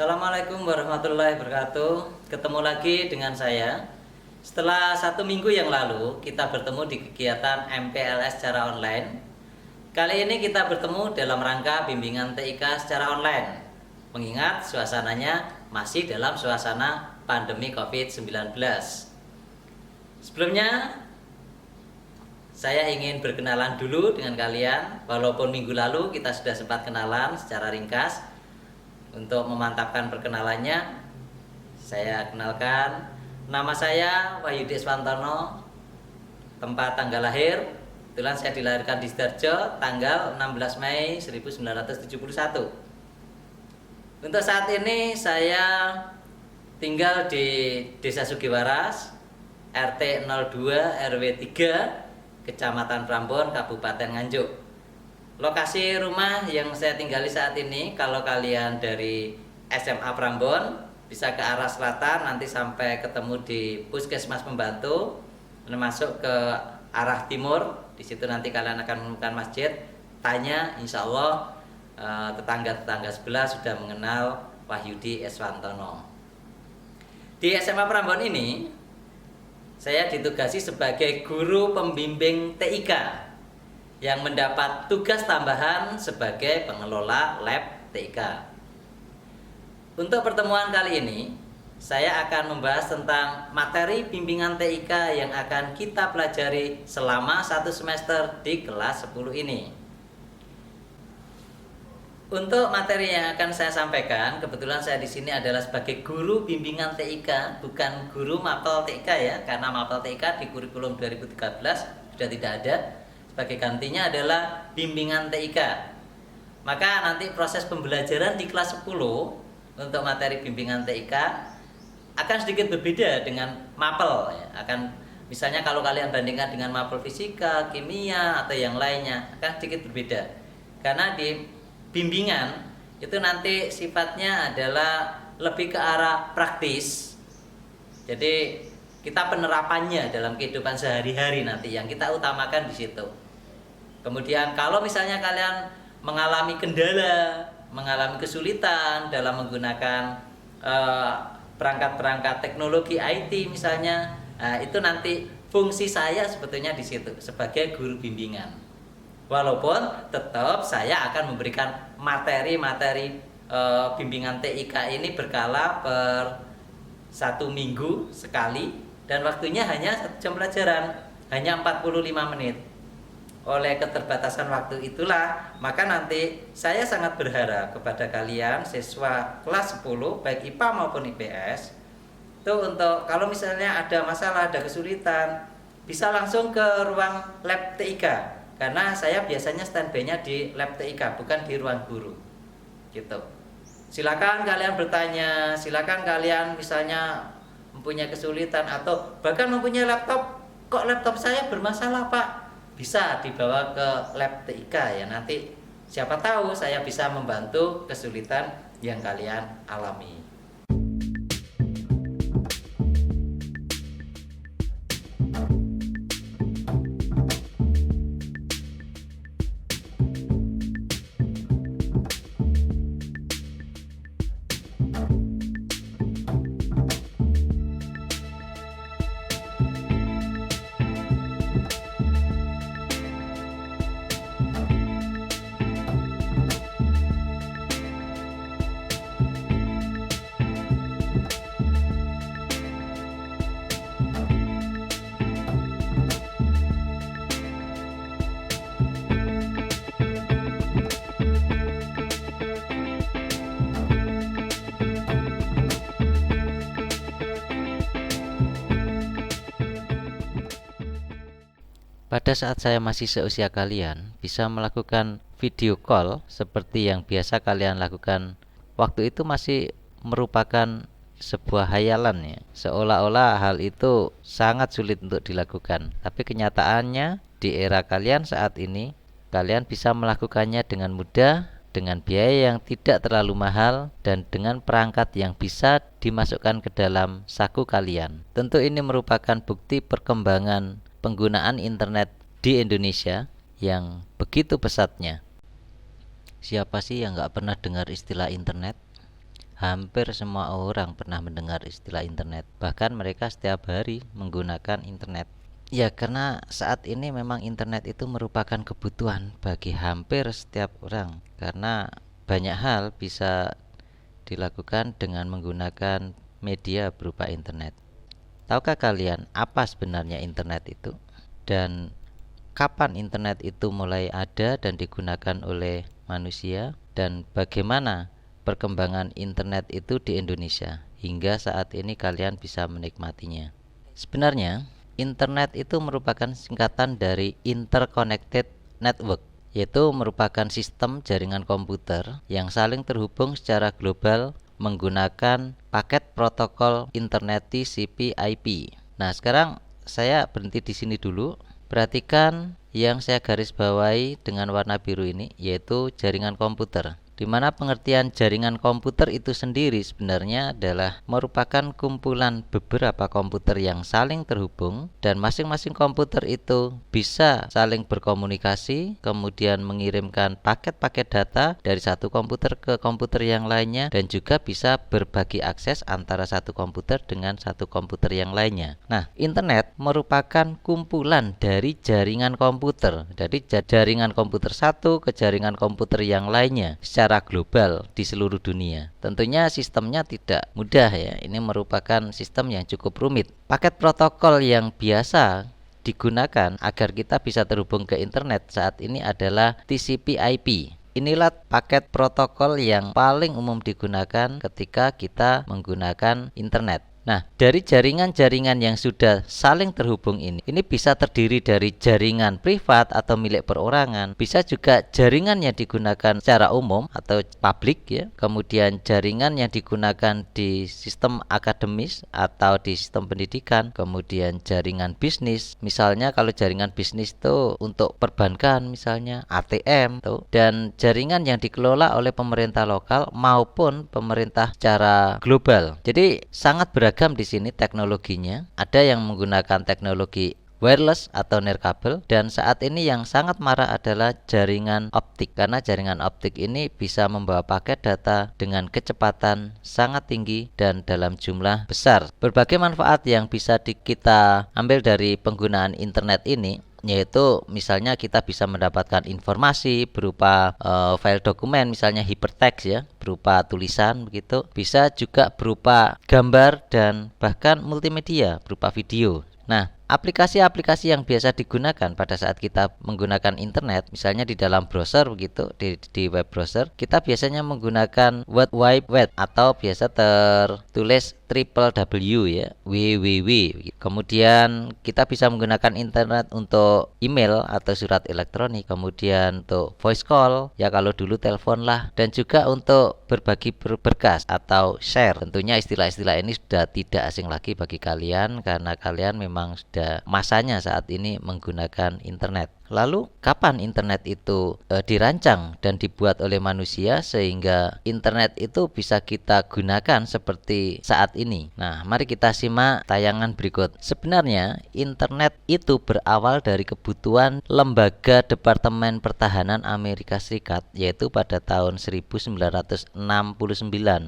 Assalamualaikum warahmatullahi wabarakatuh. Ketemu lagi dengan saya. Setelah 1 minggu yang lalu kita bertemu di kegiatan MPLS secara online. Kali ini kita bertemu dalam rangka bimbingan TIK secara online. Mengingat suasananya masih dalam suasana pandemi COVID-19. Sebelumnya saya ingin berkenalan dulu dengan kalian. Walaupun minggu lalu kita sudah sempat kenalan secara ringkas. Untuk memantapkan perkenalannya, saya kenalkan, nama saya Wahyudi Eswantono, tempat tanggal lahir, kebetulan saya dilahirkan di Sidoarjo tanggal 16 Mei 1971. Untuk saat ini saya tinggal di Desa Sugiwaras, RT 02 RW 3, Kecamatan Prambon, Kabupaten Nganjuk. Lokasi rumah yang saya tinggali saat ini, kalau kalian dari SMA Prambon bisa ke arah selatan, nanti sampai ketemu di Puskesmas Pembantu, masuk ke arah timur. Di situ nanti kalian akan menemukan masjid. Tanya, insya Allah tetangga-tetangga sebelah sudah mengenal Wahyudi Eswantono. Di SMA Prambon ini saya ditugasi sebagai guru pembimbing TIK yang mendapat tugas tambahan sebagai pengelola lab TIK. Untuk pertemuan kali ini, saya akan membahas tentang materi bimbingan TIK yang akan kita pelajari selama 1 semester di kelas 10 ini. Untuk materi yang akan saya sampaikan, kebetulan saya di sini adalah sebagai guru bimbingan TIK, bukan guru mapel TIK ya, karena mapel TIK di kurikulum 2013 sudah tidak ada. Sebagai gantinya adalah bimbingan TIK. Maka nanti proses pembelajaran di kelas 10 untuk materi bimbingan TIK akan sedikit berbeda dengan mapel ya. Akan misalnya kalau kalian bandingkan dengan mapel fisika, kimia atau yang lainnya akan sedikit berbeda. Karena di bimbingan itu nanti sifatnya adalah lebih ke arah praktis. Jadi kita penerapannya dalam kehidupan sehari-hari nanti yang kita utamakan di situ. Kemudian kalau misalnya kalian mengalami kendala, mengalami kesulitan dalam menggunakan perangkat-perangkat teknologi IT misalnya, itu nanti fungsi saya sebetulnya di situ sebagai guru bimbingan. Walaupun tetap saya akan memberikan materi-materi bimbingan TIK ini berkala per 1 minggu sekali dan waktunya hanya 1 jam pelajaran, hanya 45 menit. Oleh keterbatasan waktu itulah, maka nanti saya sangat berharap kepada kalian siswa kelas 10 baik IPA maupun IPS itu untuk kalau misalnya ada masalah, ada kesulitan, bisa langsung ke ruang lab TIK karena saya biasanya standby-nya di lab TIK bukan di ruang guru. Gitu. Silakan kalian bertanya, silakan kalian misalnya mempunyai kesulitan atau bahkan mempunyai laptop, kok laptop saya bermasalah Pak? Bisa dibawa ke lab TIK ya, nanti siapa tahu saya bisa membantu kesulitan yang kalian alami. Pada saat saya masih seusia kalian, bisa melakukan video call seperti yang biasa kalian lakukan. Waktu itu masih merupakan sebuah hayalan ya. Seolah-olah hal itu sangat sulit untuk dilakukan. Tapi kenyataannya di era kalian saat ini, kalian bisa melakukannya dengan mudah, dengan biaya yang tidak terlalu mahal, dan dengan perangkat yang bisa dimasukkan ke dalam saku kalian. Tentu ini merupakan bukti perkembangan penggunaan internet di Indonesia yang begitu pesatnya. Siapa sih yang nggak pernah dengar istilah internet? Hampir semua orang pernah mendengar istilah internet. Bahkan mereka setiap hari menggunakan internet. Ya, karena saat ini memang internet itu merupakan kebutuhan bagi hampir setiap orang. Karena banyak hal bisa dilakukan dengan menggunakan media berupa internet. Tahukah kalian apa sebenarnya internet itu? Dan kapan internet itu mulai ada dan digunakan oleh manusia? Dan bagaimana perkembangan internet itu di Indonesia hingga saat ini kalian bisa menikmatinya? Sebenarnya, internet itu merupakan singkatan dari Interconnected Network, yaitu merupakan sistem jaringan komputer yang saling terhubung secara global menggunakan paket protokol internet TCP/IP. Nah, sekarang saya berhenti di sini dulu. Perhatikan yang saya garis bawahi dengan warna biru ini, yaitu jaringan komputer. Di mana pengertian jaringan komputer itu sendiri sebenarnya adalah merupakan kumpulan beberapa komputer yang saling terhubung, dan masing-masing komputer itu bisa saling berkomunikasi, kemudian mengirimkan paket-paket data dari satu komputer ke komputer yang lainnya, dan juga bisa berbagi akses antara satu komputer dengan satu komputer yang lainnya. Nah, internet merupakan kumpulan dari jaringan komputer, dari jaringan komputer satu ke jaringan komputer yang lainnya secara global di seluruh dunia. Tentunya sistemnya tidak mudah ya. Ini merupakan sistem yang cukup rumit. Paket protokol yang biasa digunakan agar kita bisa terhubung ke internet saat ini adalah TCP/IP. Inilah paket protokol yang paling umum digunakan ketika kita menggunakan internet. Nah, dari jaringan-jaringan yang sudah saling terhubung ini bisa terdiri dari jaringan privat atau milik perorangan, bisa juga jaringan yang digunakan secara umum atau publik ya. Kemudian jaringan yang digunakan di sistem akademis atau di sistem pendidikan, kemudian jaringan bisnis. Misalnya kalau jaringan bisnis itu untuk perbankan misalnya ATM tuh, dan jaringan yang dikelola oleh pemerintah lokal maupun pemerintah secara global. Jadi sangat beragam di sini teknologinya. Ada yang menggunakan teknologi wireless atau nirkabel, dan saat ini yang sangat marak adalah jaringan optik, karena jaringan optik ini bisa membawa paket data dengan kecepatan sangat tinggi dan dalam jumlah besar. Berbagai manfaat yang bisa kita ambil dari penggunaan internet ini, yaitu misalnya kita bisa mendapatkan informasi berupa file dokumen, misalnya hypertext ya, berupa tulisan begitu, bisa juga berupa gambar dan bahkan multimedia berupa video. Nah, aplikasi-aplikasi yang biasa digunakan pada saat kita menggunakan internet, misalnya di dalam browser begitu, di web browser, kita biasanya menggunakan World Wide Web atau biasa tertulis www ya, www. Kemudian kita bisa menggunakan internet untuk email atau surat elektronik, kemudian untuk voice call ya, kalau dulu telepon lah, dan juga untuk berbagi berkas atau share. Tentunya istilah-istilah ini sudah tidak asing lagi bagi kalian karena kalian memang sudah masanya saat ini menggunakan internet. Lalu kapan internet itu dirancang dan dibuat oleh manusia sehingga internet itu bisa kita gunakan seperti saat ini? Nah, mari kita simak tayangan berikut. Sebenarnya internet itu berawal dari kebutuhan Lembaga Departemen Pertahanan Amerika Serikat, yaitu pada tahun 1969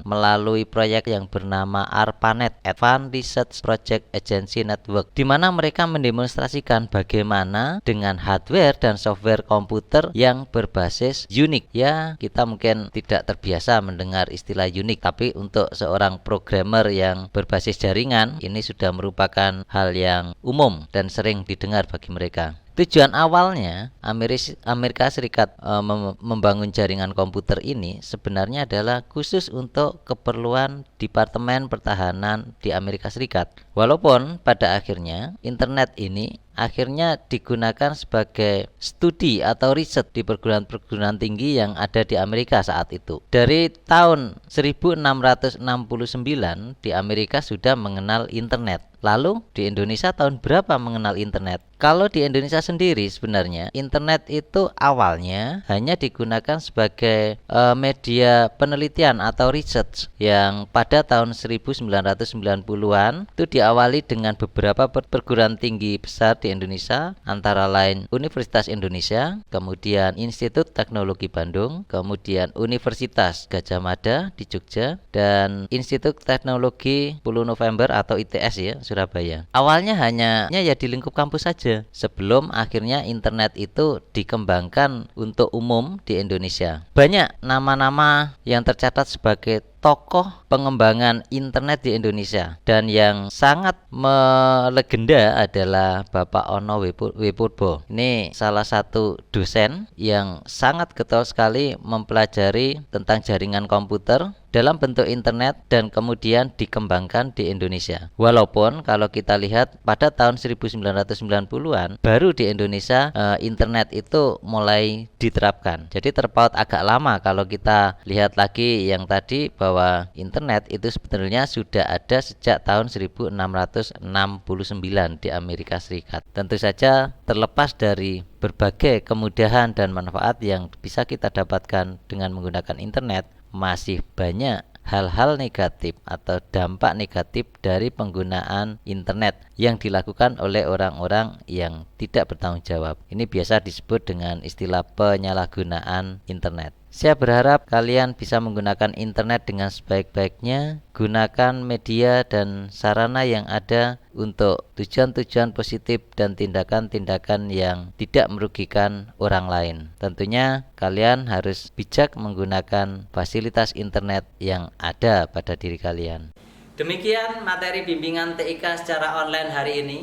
melalui proyek yang bernama ARPANET, Advanced Research Project Agency Network, di mana mereka mendemonstrasikan bagaimana dengan hardware dan software komputer yang berbasis Unix. Ya, kita mungkin tidak terbiasa mendengar istilah Unix, tapi untuk seorang programmer yang berbasis jaringan, ini sudah merupakan hal yang umum dan sering didengar bagi mereka. Tujuan awalnya Amerika Serikat membangun jaringan komputer ini sebenarnya adalah khusus untuk keperluan Departemen Pertahanan di Amerika Serikat. Walaupun pada akhirnya internet ini akhirnya digunakan sebagai studi atau riset di perguruan tinggi yang ada di Amerika saat itu. Dari tahun 1669 di Amerika sudah mengenal internet. Lalu di Indonesia tahun berapa mengenal internet? Kalau di Indonesia sendiri sebenarnya internet itu awalnya hanya digunakan sebagai media penelitian atau research yang pada tahun 1990-an itu diawali dengan beberapa perguruan tinggi besar di Indonesia, antara lain Universitas Indonesia, kemudian Institut Teknologi Bandung, kemudian Universitas Gadjah Mada di Jogja, dan Institut Teknologi 10 November atau ITS ya, Surabaya. Awalnya hanya ya di lingkup kampus saja sebelum akhirnya internet itu dikembangkan untuk umum di Indonesia. Banyak nama-nama yang tercatat sebagai tokoh pengembangan internet di Indonesia, dan yang sangat melegenda adalah Bapak Ono Wipurbo. Ini salah satu dosen yang sangat getol sekali mempelajari tentang jaringan komputer dalam bentuk internet dan kemudian dikembangkan di Indonesia. Walaupun kalau kita lihat pada tahun 1990-an baru di Indonesia internet itu mulai diterapkan. Jadi terpaut agak lama kalau kita lihat lagi yang tadi bahwa internet itu sebenarnya sudah ada sejak tahun 1669 di Amerika Serikat. Tentu saja terlepas dari berbagai kemudahan dan manfaat yang bisa kita dapatkan dengan menggunakan internet, masih banyak hal-hal negatif atau dampak negatif dari penggunaan internet yang dilakukan oleh orang-orang yang tidak bertanggung jawab. Ini biasa disebut dengan istilah penyalahgunaan internet. Saya berharap kalian bisa menggunakan internet dengan sebaik-baiknya. Gunakan media dan sarana yang ada untuk tujuan-tujuan positif dan tindakan-tindakan yang tidak merugikan orang lain. Tentunya kalian harus bijak menggunakan fasilitas internet yang ada pada diri kalian. Demikian materi bimbingan TIK secara online hari ini.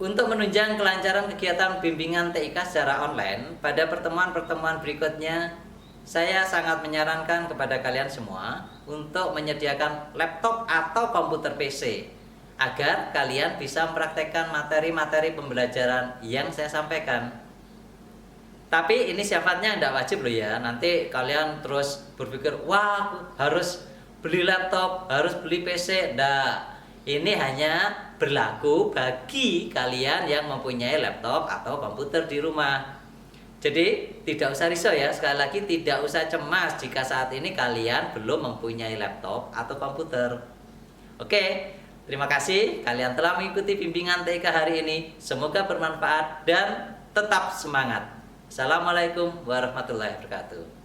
Untuk menunjang kelancaran kegiatan bimbingan TIK secara online, pada pertemuan-pertemuan berikutnya, saya sangat menyarankan kepada kalian semua untuk menyediakan laptop atau komputer PC agar kalian bisa mempraktekkan materi-materi pembelajaran yang saya sampaikan. Tapi ini syaratnya tidak wajib loh ya. Nanti kalian terus berpikir, wah harus beli laptop, harus beli PC. Nah, ini hanya berlaku bagi kalian yang mempunyai laptop atau komputer di rumah. Jadi tidak usah risau ya, sekali lagi tidak usah cemas jika saat ini kalian belum mempunyai laptop atau komputer. Oke, terima kasih kalian telah mengikuti bimbingan TIK hari ini. Semoga bermanfaat dan tetap semangat. Assalamualaikum warahmatullahi wabarakatuh.